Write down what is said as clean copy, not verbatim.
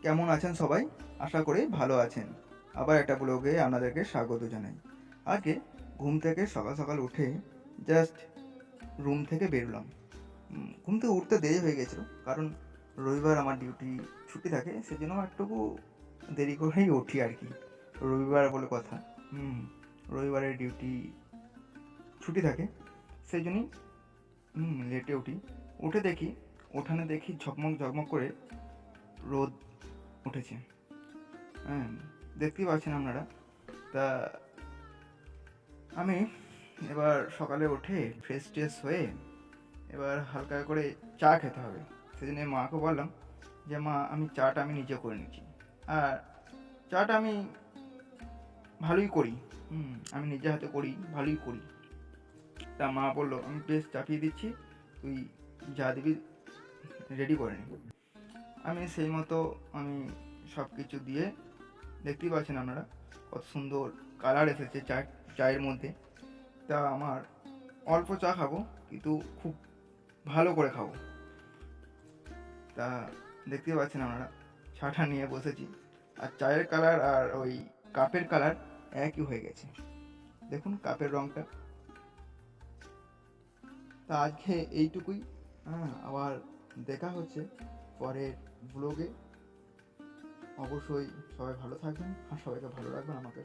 কেমন আছেন সবাই? আশা করি ভালো আছেন। আবার একটা ব্লগে আপনাদেরকে স্বাগত জানাই। আজকে ঘুম থেকে সকাল সকাল উঠে জাস্ট রুম থেকে বেরোলাম। ঘুম থেকে উঠতে দেরি হয়ে গেছিল, কারণ রবিবার আমার ডিউটি ছুটি থাকে, সেজন্য একটুকু দেরি করেই উঠি আর কি। রবিবার বলে কথা। রবিবারের ডিউটি ছুটি থাকে, সেই জন্যই লেটে উঠি। উঠে দেখি, উঠানে দেখি ঝকমক ঝকমক করে রোদ উঠেছে। হ্যাঁ, দেখতেই পাচ্ছেন আপনারা। তা আমি এবার সকালে উঠে ফ্রেশ ট্রেশ হয়ে এবার হালকা করে চা খেতে হবে। সেজন্য মাকে বললাম যে মা, আমি চাটা আমি নিজে করে নিচ্ছি। আর চাটা আমি ভালোই করি। আমি নিজে হাতে করি, ভালোই করি। তা মা বললো, আমি বেশ চাপিয়ে দিচ্ছি, তুই যা দিবি রেডি করে নি। আমি সেই মতো আমি সব কিছু দিয়ে, দেখতেই পাচ্ছেন আপনারা কত সুন্দর কালার এসেছে চায়ের মধ্যে। তা আমার অল্প চা খাবো, কিন্তু খুব ভালো করে খাবো। তা দেখতেই পাচ্ছেন আপনারা, চাটা নিয়ে বসেছি। আর চায়ের কালার আর ওই কাপের কালার একই হয়ে গেছে। দেখুন কাপের রঙটা। তা আজকে এইটুকুই। আবার দেখা হচ্ছে পরের ব্লগে। অবশ্যই সবাই ভালো থাকবেন আর সবাইকে ভালো রাখবেন, আমাকে